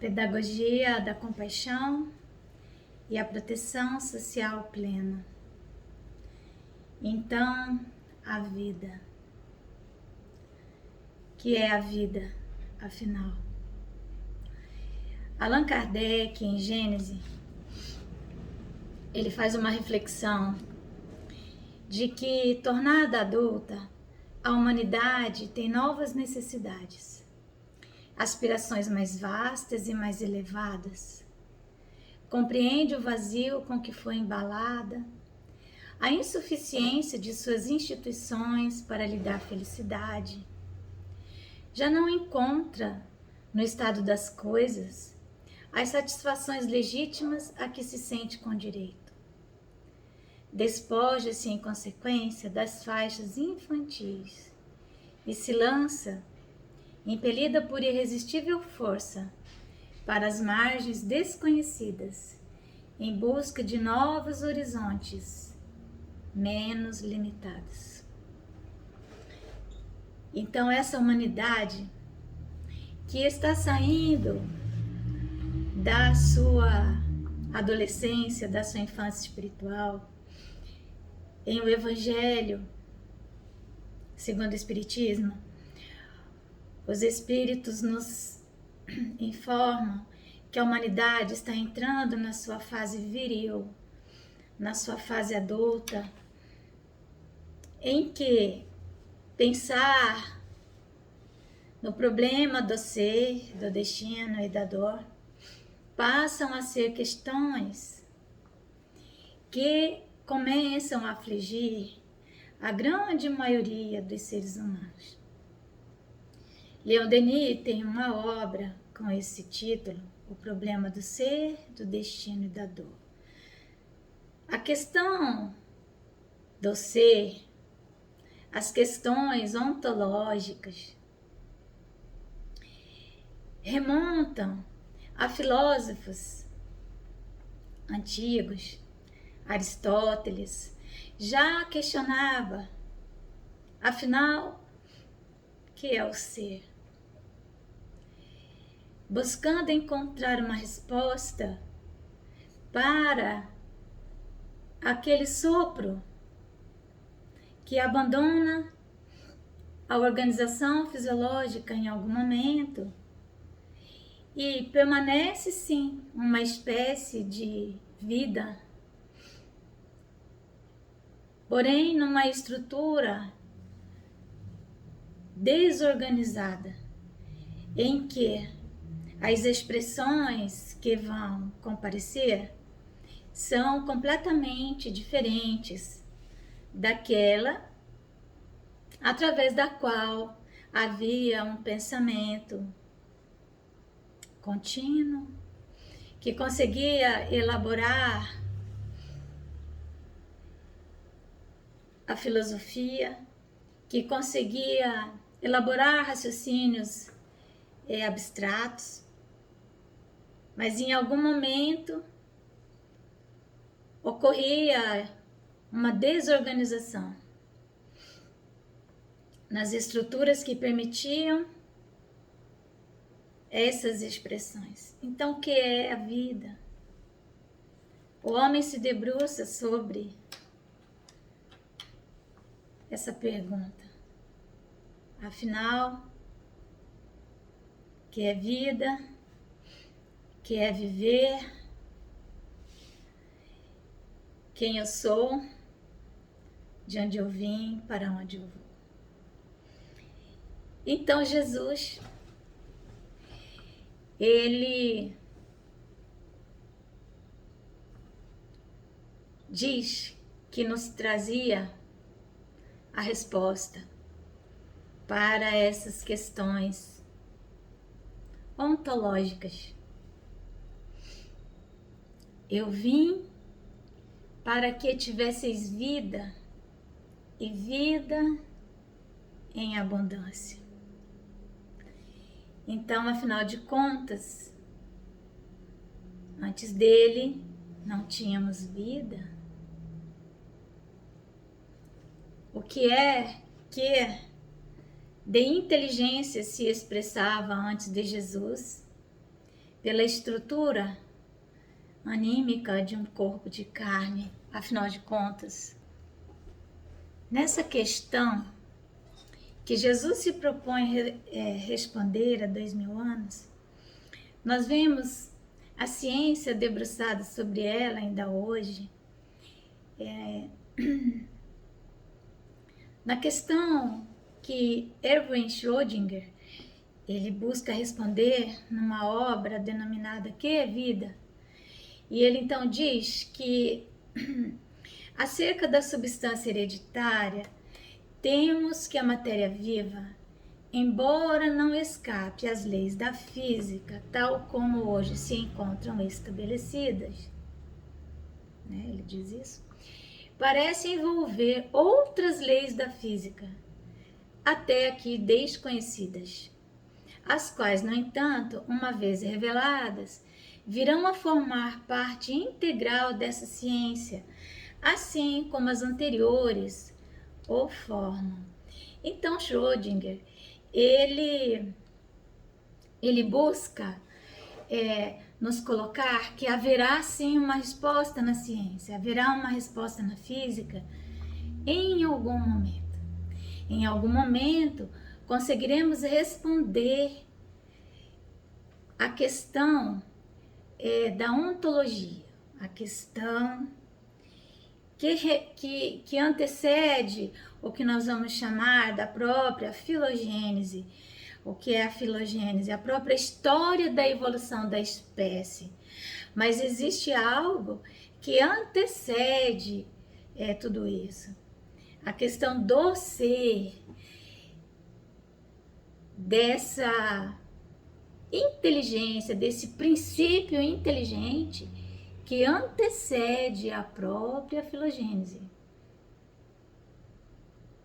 pedagogia da compaixão e a proteção social plena. Então, a vida. Que é a vida, afinal? Allan Kardec, em Gênesis, ele faz uma reflexão de que, tornada adulta, a humanidade tem novas necessidades, aspirações mais vastas e mais elevadas. Compreende o vazio com que foi embalada, a insuficiência de suas instituições para lhe dar felicidade. Já não encontra, no estado das coisas, as satisfações legítimas a que se sente com direito. Despoja-se, em consequência, das faixas infantis e se lança, impelida por irresistível força, para as margens desconhecidas, em busca de novos horizontes, menos limitados. Então, essa humanidade que está saindo da sua adolescência, da sua infância espiritual, em o Evangelho, segundo o Espiritismo, os Espíritos nos informam que a humanidade está entrando na sua fase viril, na sua fase adulta, em que pensar no problema do ser, do destino e da dor passam a ser questões que começam a afligir a grande maioria dos seres humanos. Leon Denis tem uma obra com esse título, O Problema do Ser, do Destino e da Dor. A questão do ser, as questões ontológicas, remontam a filósofos antigos. Aristóteles já questionava, afinal, o que é o ser? Buscando encontrar uma resposta para aquele sopro que abandona a organização fisiológica em algum momento e permanece, sim, uma espécie de vida, porém numa estrutura desorganizada, em que as expressões que vão comparecer são completamente diferentes daquela através da qual havia um pensamento contínuo que conseguia elaborar a filosofia, que conseguia elaborar raciocínios abstratos, mas em algum momento ocorria uma desorganização nas estruturas que permitiam essas expressões. Então, o que é a vida? O homem se debruça sobre essa pergunta. Afinal, que é vida, que é viver, quem eu sou, de onde eu vim, para onde eu vou. Então Jesus, ele diz que nos trazia a resposta para essas questões ontológicas. Eu vim para que tivesseis vida e vida em abundância. Então, afinal de contas, antes dele não tínhamos vida. O que é que de inteligência se expressava antes de Jesus, pela estrutura anímica de um corpo de carne, afinal de contas. Nessa questão que Jesus se propõe responder há 2000 anos, nós vemos a ciência debruçada sobre ela ainda hoje. Na questão que Erwin Schrödinger ele busca responder numa obra denominada Que é Vida? E ele então diz que acerca da substância hereditária, temos que a matéria viva, embora não escape às leis da física, tal como hoje se encontram estabelecidas, né? Ele diz isso, parece envolver outras leis da física, até aqui desconhecidas, as quais, no entanto, uma vez reveladas, virão a formar parte integral dessa ciência, assim como as anteriores o formam. Então, Schrödinger, ele busca nos colocar que haverá sim uma resposta na ciência, haverá uma resposta na física em algum momento. Em algum momento, conseguiremos responder a questão da ontologia, a questão que antecede o que nós vamos chamar da própria filogênese. O que é a filogênese? A própria história da evolução da espécie. Mas existe algo que antecede tudo isso. A questão do ser, dessa inteligência, desse princípio inteligente que antecede a própria filogênese.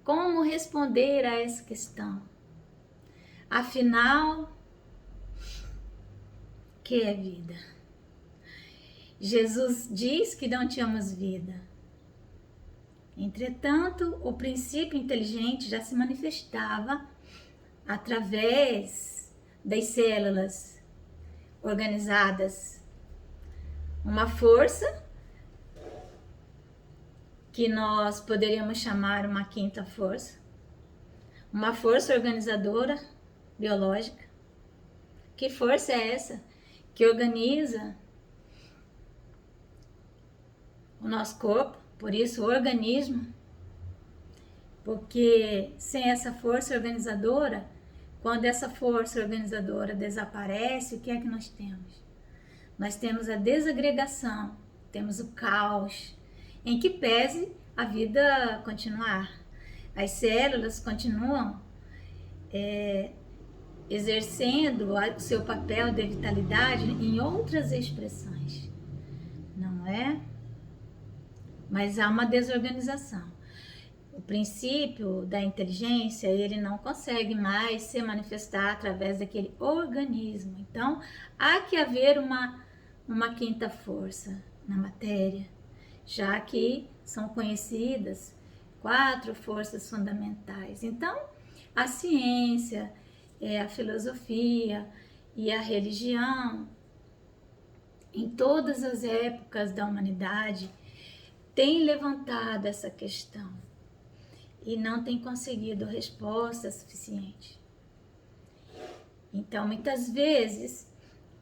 Como responder a essa questão? Afinal, que é vida? Jesus diz que não tínhamos vida. Entretanto, o princípio inteligente já se manifestava através das células organizadas. Uma força que nós poderíamos chamar uma quinta força, uma força organizadora biológica. Que força é essa que organiza o nosso corpo? Por isso, o organismo, porque sem essa força organizadora, quando essa força organizadora desaparece, o que é que nós temos? Nós temos a desagregação, temos o caos, em que pese a vida continuar. As células continuam exercendo o seu papel de vitalidade em outras expressões, não é? Mas há uma desorganização. O princípio da inteligência, ele não consegue mais se manifestar através daquele organismo. Então, há que haver uma quinta força na matéria, já que são conhecidas 4 forças fundamentais. Então, a ciência, a filosofia e a religião, em todas as épocas da humanidade, tem levantado essa questão e não tem conseguido resposta suficiente. Então, muitas vezes,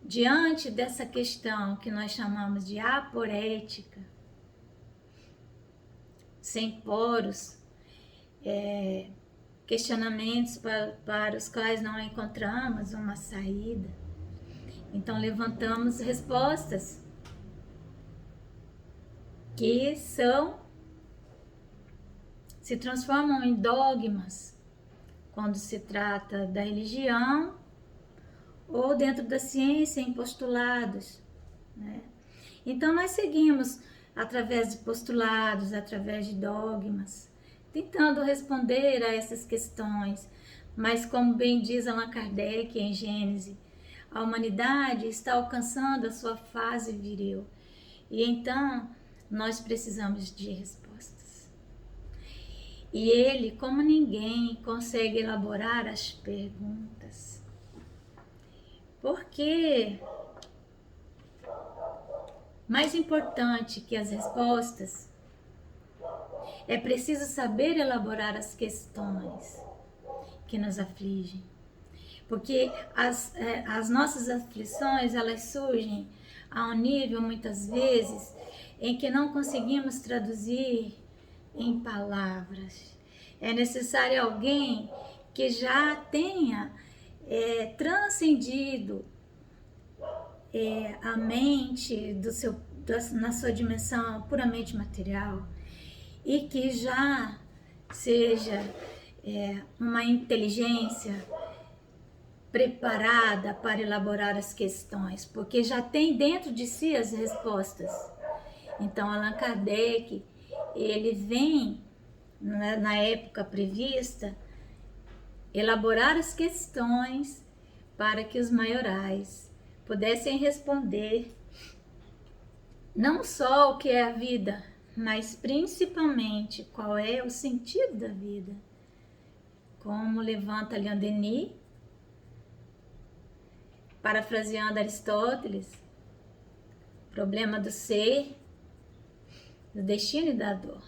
diante dessa questão que nós chamamos de aporética, sem poros, questionamentos para os quais não encontramos uma saída, então levantamos respostas que se transformam em dogmas quando se trata da religião ou dentro da ciência em postulados, né? Então nós seguimos através de postulados, através de dogmas, tentando responder a essas questões, mas como bem diz Allan Kardec em Gênese, a humanidade está alcançando a sua fase viril e então nós precisamos de respostas. E ele, como ninguém, consegue elaborar as perguntas. Por que Mais importante que as respostas, é preciso saber elaborar as questões que nos afligem. Porque as nossas aflições, elas surgem a um nível, muitas vezes, em que não conseguimos traduzir em palavras. É necessário alguém que já tenha transcendido a mente na sua dimensão puramente material e que já seja uma inteligência preparada para elaborar as questões, porque já tem dentro de si as respostas. Então, Allan Kardec, ele vem, na época prevista, elaborar as questões para que os maiorais pudessem responder não só o que é a vida, mas principalmente qual é o sentido da vida. Como levanta Leon Denis, parafraseando Aristóteles, problema do ser, do destino e da dor.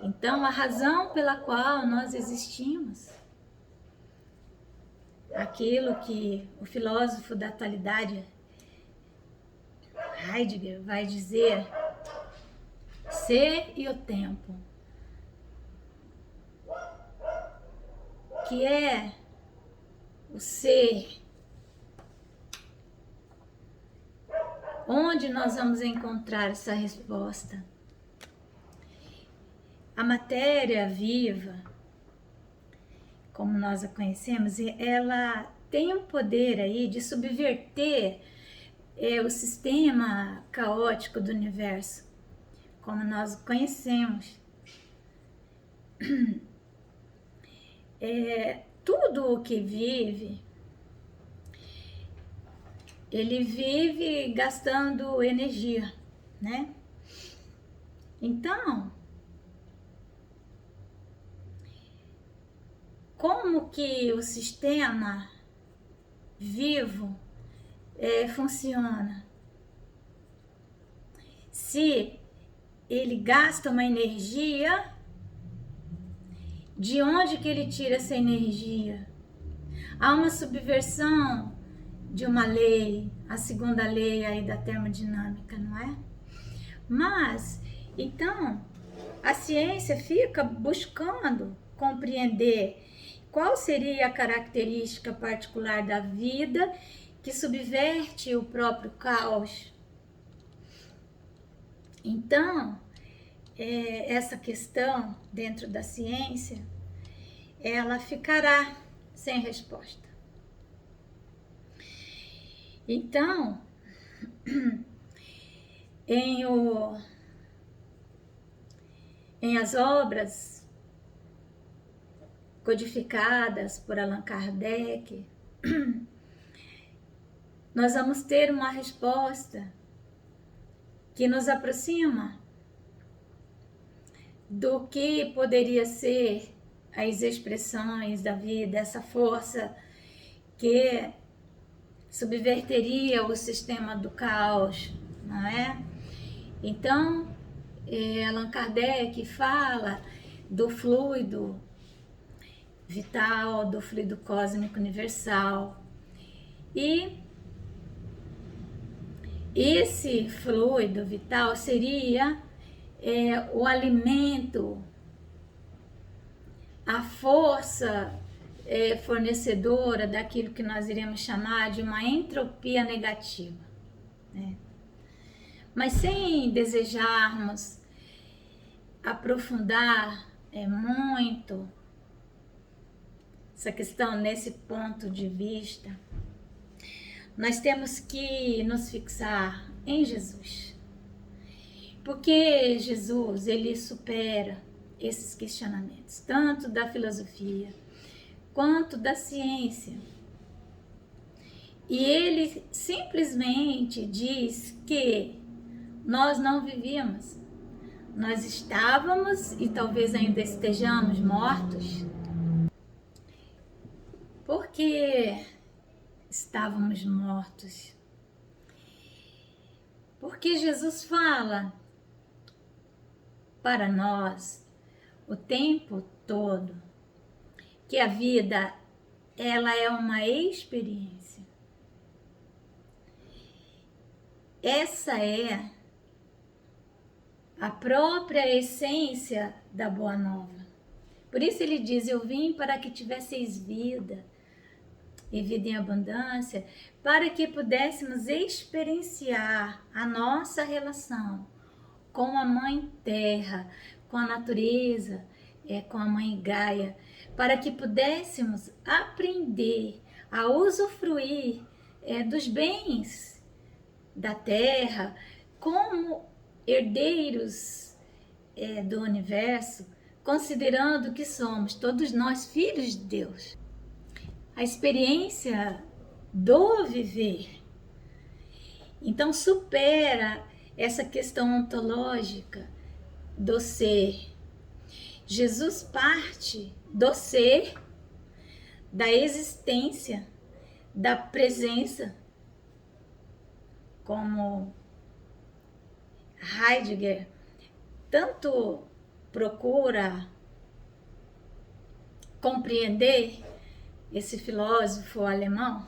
Então, a razão pela qual nós existimos, aquilo que o filósofo da atualidade, Heidegger, vai dizer, ser e o tempo, que é o ser. Onde nós vamos encontrar essa resposta? A matéria viva, como nós a conhecemos, ela tem um poder aí de subverter o sistema caótico do universo, como nós o conhecemos. Tudo o que vive, ele vive gastando energia, né? Então, como que o sistema vivo funciona? Se ele gasta uma energia, de onde que ele tira essa energia? Há uma subversão de uma lei, a segunda lei aí da termodinâmica, não é? Mas, então, a ciência fica buscando compreender qual seria a característica particular da vida que subverte o próprio caos. Então, essa questão dentro da ciência, ela ficará sem resposta. Então, em as obras codificadas por Allan Kardec, nós vamos ter uma resposta que nos aproxima do que poderia ser as expressões da vida, essa força que subverteria o sistema do caos, não é? Então, Allan Kardec fala do fluido vital, do fluido cósmico universal. E esse fluido vital seria o alimento, a força fornecedora daquilo que nós iremos chamar de uma entropia negativa, né? Mas sem desejarmos aprofundar muito essa questão nesse ponto de vista, nós temos que nos fixar em Jesus, porque Jesus, ele supera esses questionamentos, tanto da filosofia quanto da ciência. E ele simplesmente diz que nós não vivíamos, nós estávamos e talvez ainda estejamos mortos, porque estávamos mortos, Porque Jesus fala para nós o tempo todo que a vida, ela é uma experiência. Essa é a própria essência da Boa Nova. Por isso ele diz: eu vim para que tivesseis vida e vida em abundância, para que pudéssemos experienciar a nossa relação com a Mãe Terra, com a natureza, com a Mãe Gaia, para que pudéssemos aprender a usufruir dos bens da Terra como herdeiros do universo, considerando que somos todos nós filhos de Deus. A experiência do viver, então, supera essa questão ontológica do ser. Jesus parte do ser, da existência, da presença, como Heidegger tanto procura compreender, esse filósofo alemão,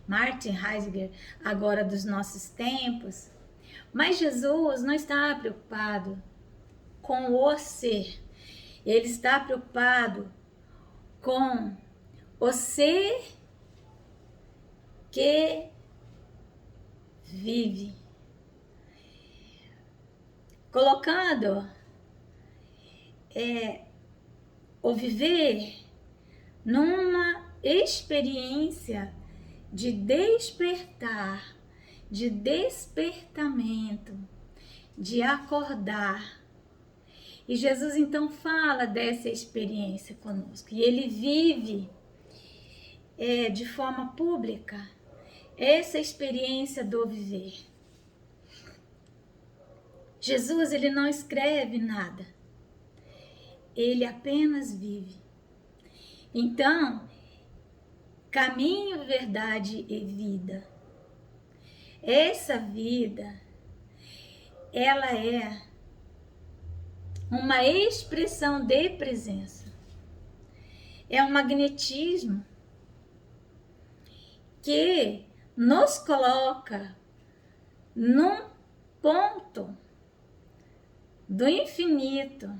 Martin Heidegger, agora dos nossos tempos. Mas Jesus não está preocupado com o ser, ele está preocupado com o ser que vive, colocando o viver numa experiência de despertar, de despertamento, de acordar. E Jesus então fala dessa experiência conosco. E ele vive de forma pública essa experiência do viver. Jesus, ele não escreve nada. Ele apenas vive. Então, caminho, verdade e vida. Essa vida, ela é uma expressão de presença. É um magnetismo que nos coloca num ponto do infinito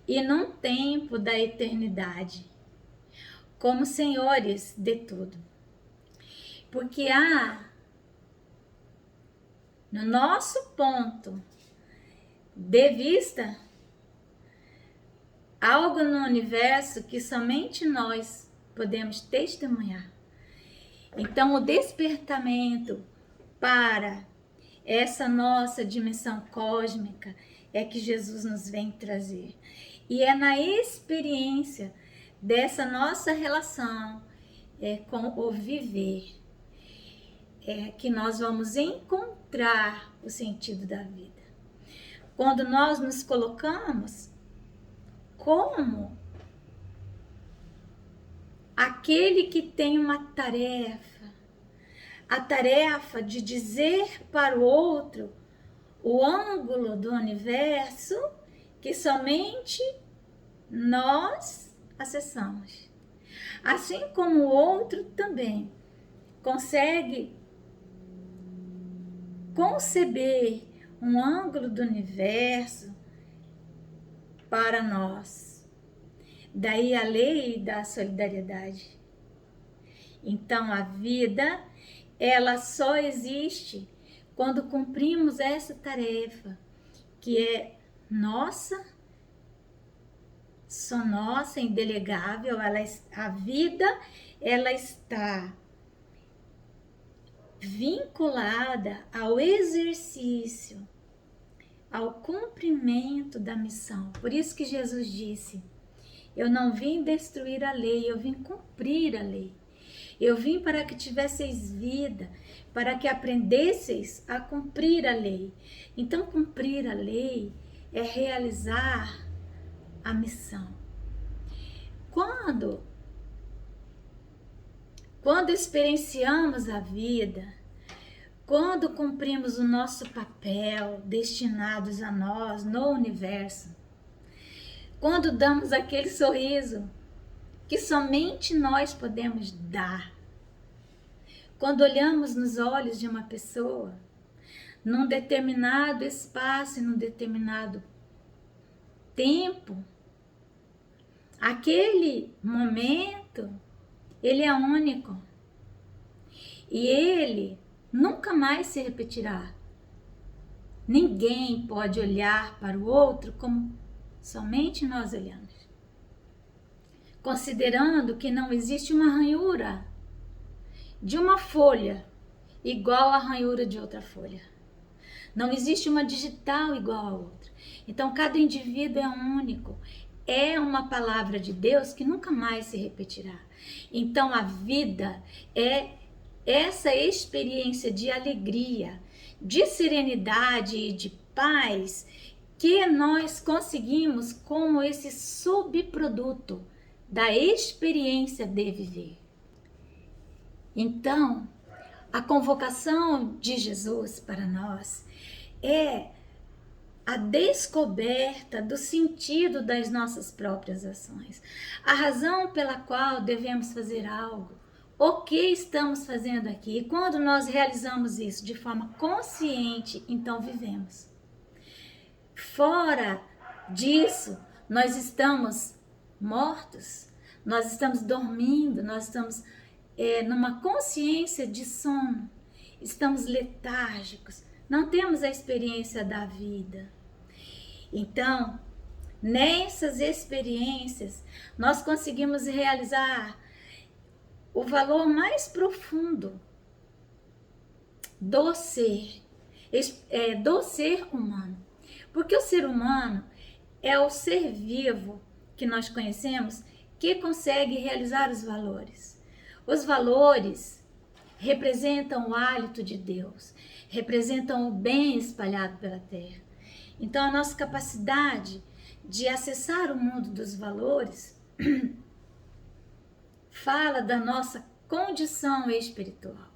e num tempo da eternidade, como senhores de tudo. Porque há no nosso ponto de vista algo no universo que somente nós podemos testemunhar. Então, o despertamento para essa nossa dimensão cósmica é que Jesus nos vem trazer. E é na experiência dessa nossa relação com o viver que nós vamos encontrar o sentido da vida. Quando nós nos colocamos como aquele que tem uma tarefa, a tarefa de dizer para o outro o ângulo do universo que somente nós acessamos. Assim como o outro também consegue conceber um ângulo do universo para nós. Daí a lei da solidariedade. Então, a vida, ela só existe quando cumprimos essa tarefa, que é nossa, só nossa, indelegável. A vida, ela está vinculada ao exercício, ao cumprimento da missão. Por isso que Jesus disse: eu não vim destruir a lei, eu vim cumprir a lei. Eu vim para que tivesseis vida, para que aprendesseis a cumprir a lei. Então, cumprir a lei é realizar a missão. Quando experienciamos a vida quando cumprimos o nosso papel destinados a nós no universo, quando damos aquele sorriso que somente nós podemos dar, quando olhamos nos olhos de uma pessoa, num determinado espaço e num determinado tempo, aquele momento, ele é único. E ele nunca mais se repetirá. Ninguém pode olhar para o outro como somente nós olhamos. Considerando que não existe uma ranhura de uma folha igual à ranhura de outra folha. Não existe uma digital igual a outra. Então, cada indivíduo é único. É uma palavra de Deus que nunca mais se repetirá. Então, a vida é essa experiência de alegria, de serenidade e de paz que nós conseguimos como esse subproduto da experiência de viver. Então, a convocação de Jesus para nós é a descoberta do sentido das nossas próprias ações, a razão pela qual devemos fazer algo, o que estamos fazendo aqui. E quando nós realizamos isso de forma consciente, então vivemos. Fora disso, nós estamos mortos, nós estamos dormindo, nós estamos numa consciência de sono, estamos letárgicos, não temos a experiência da vida. Então, nessas experiências, nós conseguimos realizar o valor mais profundo do ser humano. Porque o ser humano é o ser vivo que nós conhecemos que consegue realizar os valores. Os valores representam o hálito de Deus, representam o bem espalhado pela terra. Então, a nossa capacidade de acessar o mundo dos valores fala da nossa condição espiritual.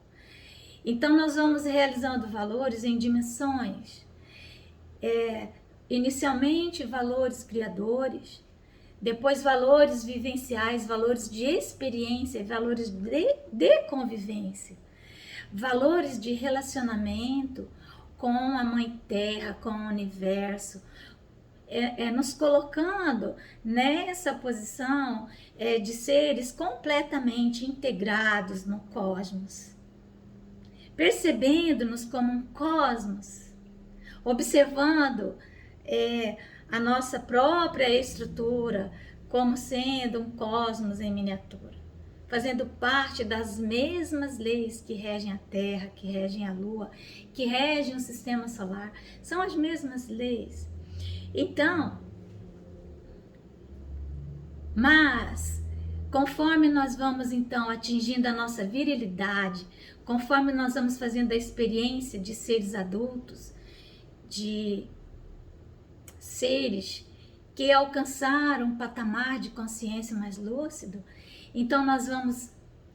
Então, nós vamos realizando valores em dimensões. Inicialmente, valores criadores, depois valores vivenciais, valores de experiência, valores de convivência, valores de relacionamento com a Mãe Terra, com o universo, nos colocando nessa posição de seres completamente integrados no cosmos, percebendo-nos como um cosmos, observando a nossa própria estrutura como sendo um cosmos em miniatura, fazendo parte das mesmas leis que regem a Terra, que regem a Lua, que regem o sistema solar. São as mesmas leis. Então, mas conforme nós vamos então atingindo a nossa virilidade, conforme nós vamos fazendo a experiência de seres adultos, de seres que alcançaram um patamar de consciência mais lúcido, então nós vamos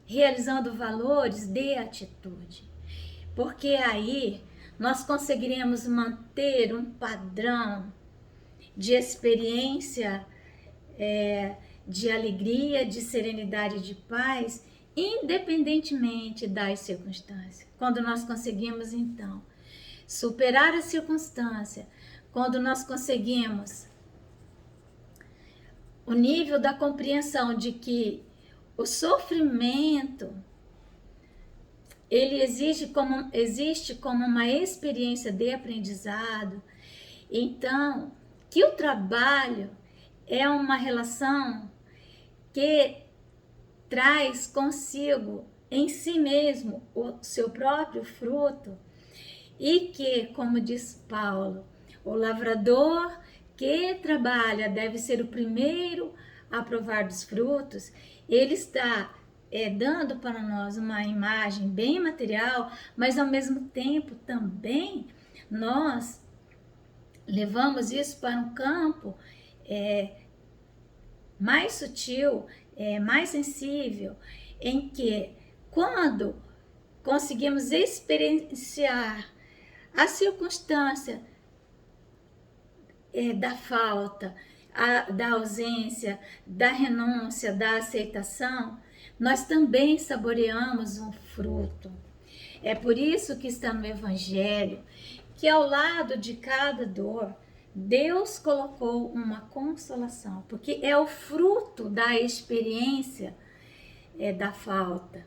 realizando valores de atitude, porque aí nós conseguiremos manter um padrão de experiência, de alegria, de serenidade e de paz, independentemente das circunstâncias. Quando nós conseguimos, então, superar a circunstância, quando nós conseguimos o nível da compreensão de que o sofrimento ele existe como uma experiência de aprendizado, então que o trabalho é uma relação que traz consigo em si mesmo o seu próprio fruto e que, como diz Paulo, o lavrador que trabalha deve ser o primeiro a provar dos frutos. Ele está dando para nós uma imagem bem material, mas ao mesmo tempo também nós levamos isso para um campo mais sutil, mais sensível, em que quando conseguimos experienciar a circunstância da falta, da ausência, da renúncia, da aceitação, nós também saboreamos um fruto. É por isso que está no Evangelho que ao lado de cada dor, Deus colocou uma consolação, porque é o fruto da experiência da falta,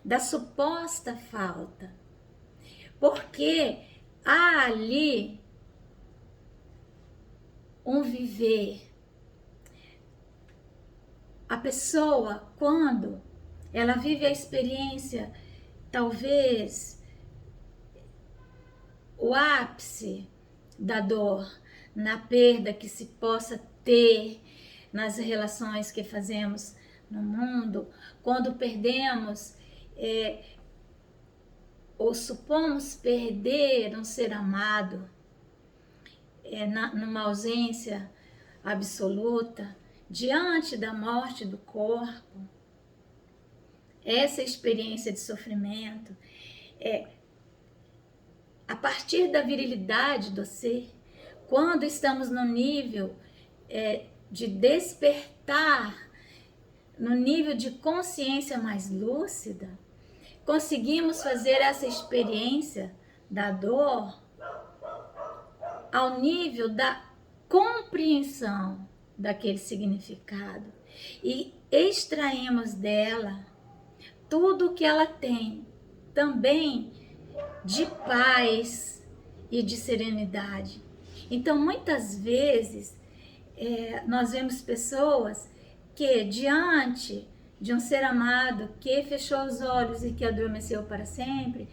da suposta falta. Porque há ali um viver. A pessoa, quando ela vive a experiência, talvez o ápice da dor, na perda que se possa ter nas relações que fazemos no mundo, quando perdemos ou supomos perder um ser amado, numa ausência absoluta, diante da morte do corpo, essa experiência de sofrimento, a partir da virilidade do ser, quando estamos no nível de despertar, no nível de consciência mais lúcida, conseguimos fazer essa experiência da dor ao nível da compreensão daquele significado e extraímos dela tudo o que ela tem também de paz e de serenidade. Então, muitas vezes, nós vemos pessoas que, diante de um ser amado que fechou os olhos e que adormeceu para sempre,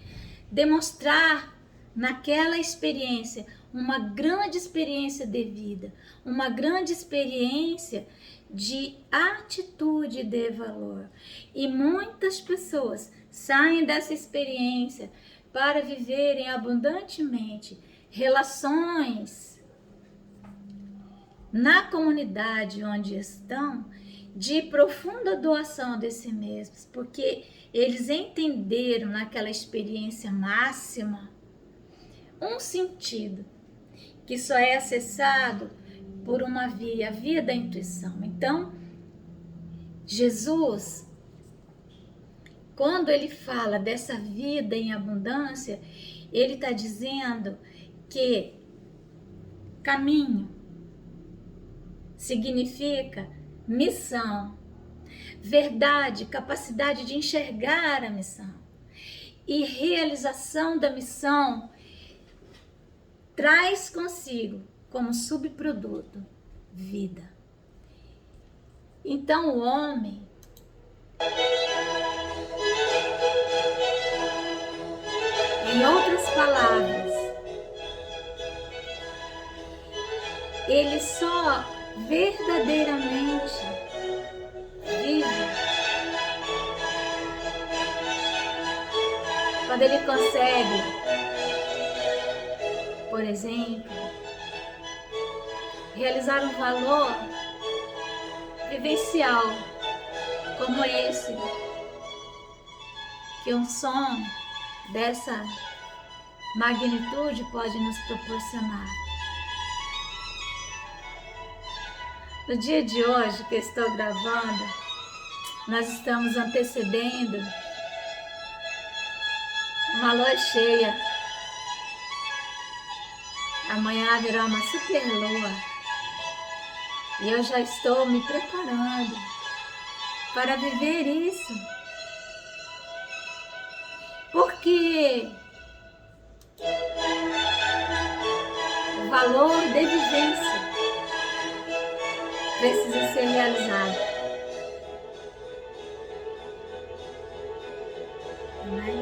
demonstrar naquela experiência uma grande experiência de vida, uma grande experiência de atitude de valor. E muitas pessoas saem dessa experiência para viverem abundantemente relações na comunidade onde estão, de profunda doação de si mesmos, porque eles entenderam naquela experiência máxima um sentido que só é acessado por uma via, a via da intuição. Então, Jesus, quando ele fala dessa vida em abundância, ele está dizendo que caminho significa missão, verdade, capacidade de enxergar a missão, e realização da missão traz consigo como subproduto vida. Então o homem em outras palavras, ele só verdadeiramente vive quando ele consegue, por exemplo, realizar um valor vivencial como esse, que um som dessa magnitude pode nos proporcionar. No dia de hoje que estou gravando, nós estamos antecedendo uma lua cheia. Amanhã haverá uma super lua e eu já estou me preparando para viver isso, porque o valor de vivência precisa ser realizado. Amém?